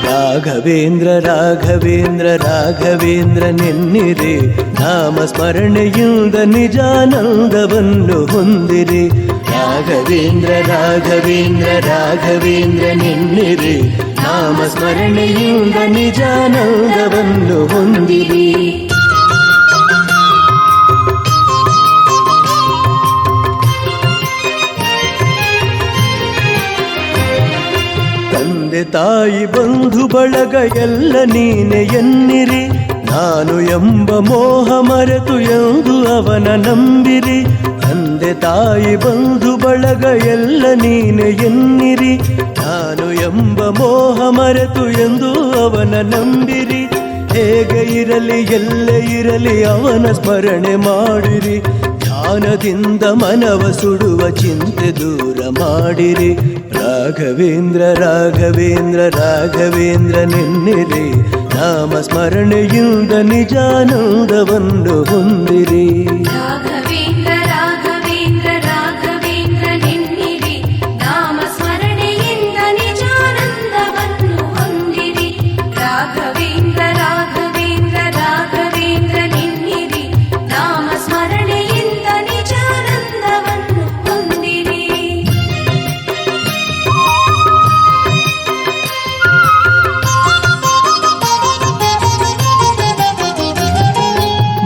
ರಾಘವೇಂದ್ರ ರಾಘವೇಂದ್ರ ರಾಘವೇಂದ್ರ ನೆನ್ನಿರಿ, ನಾಮ ಸ್ಮರಣೆಯಿಂದ ನಿಜಾನಂದವನ್ನು ಹೊಂದಿರಿ. ರಾಘವೇಂದ್ರ ರಾಘವೇಂದ್ರ ರಾಘವೇಂದ್ರ ನೆನ್ನಿರಿ, ನಾಮ ಸ್ಮರಣೆಯಿಂದ ನಿಜಾನಂದವನ್ನು ಹೊಂದಿರಿ. ತಂದೆ ತಾಯಿ ಬಂಧು ಬಳಗ ಎಲ್ಲ ನೀನೆ ಎನ್ನಿರಿ, ನಾನು ಎಂಬ ಮೋಹ ಮರೆತು ಎಂದು ಅವನ ನಂಬಿರಿ. ತಂದೆ ತಾಯಿ ಬಂಧು ಬಳಗ ಎಲ್ಲ ನೀನೆ ಎನ್ನಿರಿ, ನಾನು ಎಂಬ ಮೋಹ ಮರೆತು ಎಂದು ಅವನ ನಂಬಿರಿ. ಹೇಗೆ ಇರಲಿ ಎಲ್ಲೇ ಇರಲಿ ಅವನ ಸ್ಮರಣೆ ಮಾಡಿರಿ, ಧ್ಯಾನದಿಂದ ಮನವ ಸುಡುವ ಚಿಂತೆ ದೂರ ಮಾಡಿರಿ. ರಾಘವೇಂದ್ರ ರಾಘವೇಂದ್ರ ರಾಘವೇಂದ್ರ ನೆನ್ನಿರಿ, ನಾಮ ಸ್ಮರಣೆಯಿಂದ ನಿಜಾನಂದವನ್ನು ಹೊಂದಿರಿ. ರಾಘವೇಂದ್ರ ರಾಘವೇಂದ್ರ ರಾಘವೇಂದ್ರ ನೆನ್ನಿರಿ, ನಾಮ ಸ್ಮರಣೆಯಿಂದ ನಿಜಾನಂದವನ್ನು ಹೊಂದಿರಿ. ರಾಘವೇಂದ್ರ ರಾಘವೇಂದ್ರ ರಾಘವೇಂದ್ರ ನೆನ್ನಿರಿ, ನಾಮ ಸ್ಮರಣೆಯಿಂದ ನಿಜಾನಂದವನ್ನು ಹೊಂದಿರಿ.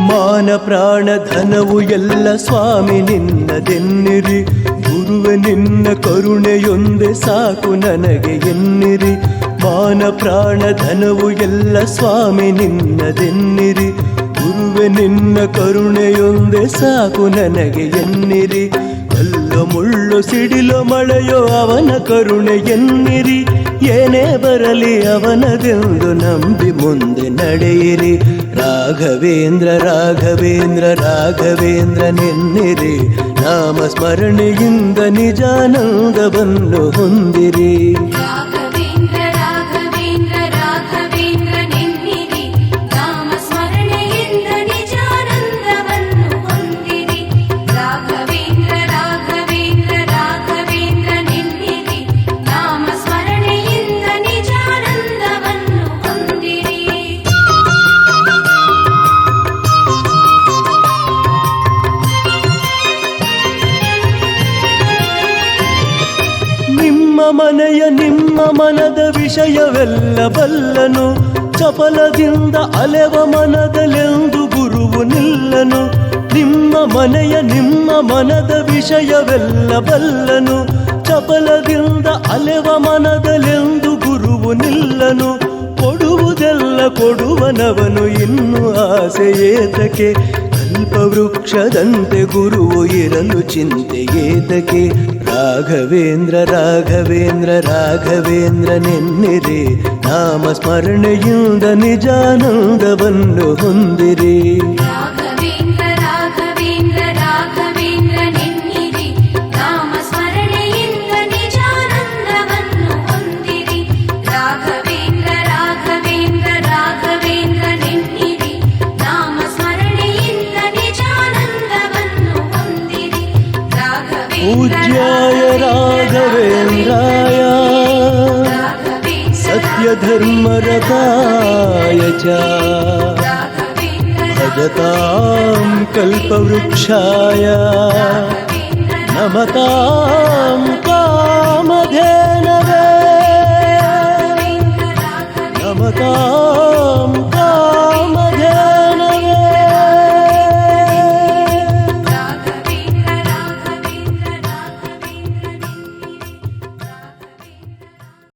ಮಾನ ಪ್ರಾಣ ಧನವು ಎಲ್ಲ ಸ್ವಾಮಿ ನಿನ್ನದೆನ್ನಿರಿ, ಗುರುವೆ ನಿನ್ನ ಕರುಣೆಯೊಂದೇ ಸಾಕು ನನಗೆ ಎನ್ನಿರಿ. ಮಾನ ಪ್ರಾಣ ಧನವು ಎಲ್ಲ ಸ್ವಾಮಿ ನಿನ್ನದೆನ್ನಿರಿ, ಗುರುವೆ ನಿನ್ನ ಕರುಣೆಯೊಂದೇ ಸಾಕು ನನಗೆ ಎನ್ನಿರಿ. ಕಲ್ಲು ಮುಳ್ಳು ಸಿಡಿಲು ಮಳೆಯೋ ಅವನ ಕರುಣೆ ಎನ್ನಿರಿ, ಏನೇ ಬರಲಿ ಅವನದೆಂದು ನಂಬಿ ಮುಂದೆ ನಡೆಯಿರಿ. ರಾಘವೇಂದ್ರ ರಾಘವೇಂದ್ರ ರಾಘವೇಂದ್ರ ನೆನ್ನಿರಿ, ನಾಮ ಸ್ಮರಣೆಯಿಂದ ನಿಜಾನಂದವನ್ನು ಹೊಂದಿರಿ. ರಾಘವೇಂದ್ರ ರಾಘವೇಂದ್ರ ರಾಘವೇಂದ್ರ ನೆನ್ನಿರಿ, ನಾಮ ಸ್ಮರಣೆಯಿಂದ ನಿಜಾನಂದವನ್ನು ಹೊಂದಿರಿ. ರಾಘವೇಂದ್ರ ರಾಘವೇಂದ್ರ ರಾಘವೇಂದ್ರ ನೆನ್ನಿರಿ, ನಾಮ ಸ್ಮರಣೆಯಿಂದ ನಿಜಾನಂದವನ್ನು ಹೊಂದಿರಿ. ನಿಮ್ಮ ಮನೆಯ ನಿಮ್ಮ ಮನದ ವಿಷಯವೆಲ್ಲ ಬಲ್ಲನು, ಚಪಲದಿಂದ ಅಲೆವ ಮನದಲೆಂದು ಗುರುವು ನಿಲ್ಲನು. ನಿಮ್ಮ ಮನೆಯ ನಿಮ್ಮ ಮನದ ವಿಷಯವೆಲ್ಲ ಬಲ್ಲನು, ಚಪಲದಿಂದ ಅಲೆವ ಮನದಲೆಂದು ಗುರುವು ನಿಲ್ಲನು. ಕೊಡುವುದೆಲ್ಲ ಕೊಡುವನವನು ಇನ್ನು ಆಸೆ ಏತಕ್ಕೆ, ಕಲ್ಪವೃಕ್ಷದಂತೆ ಗುರುವು ಇರಲು ಚಿಂತೆ ಏತಕ್ಕೆ. ರಾಘವೇಂದ್ರ ರಾಘವೇಂದ್ರ ರಾಘವೇಂದ್ರ ನೆನ್ನಿರಿ, ನಾಮ ಸ್ಮರಣೆಯಿಂದ ನಿಜಾನಂದವನ್ನು ಹೊಂದಿರಿ. ರಾಘವೇಂದ್ರ ರಾಘವೇಂದ್ರ ರಾಘವೇಂದ್ರ ನೆನ್ನಿರಿ, ನಾಮ ಸ್ಮರಣೆಯಿಂದ ನಿಜಾನಂದವನ್ನು ಹೊಂದಿರಿ. ರಾಘವೇಂದ್ರ ರಾಘವೇಂದ್ರ ರಾಘವೇಂದ್ರ ನೆನ್ನಿರಿ, ನಾಮ ಸ್ಮರಣೆಯಿಂದ ನಿಜಾನಂದವನ್ನು ಹೊಂದಿರಿ. ಪೂಜ್ಯಾಯ ರಾಘವೇಂದ್ರಾಯ ಸತ್ಯಧರ್ಮರತಾಯ ಚ ಭಜತಾಂ ಕಲ್ಪವೃಕ್ಷಾಯ ನಮತಾಂ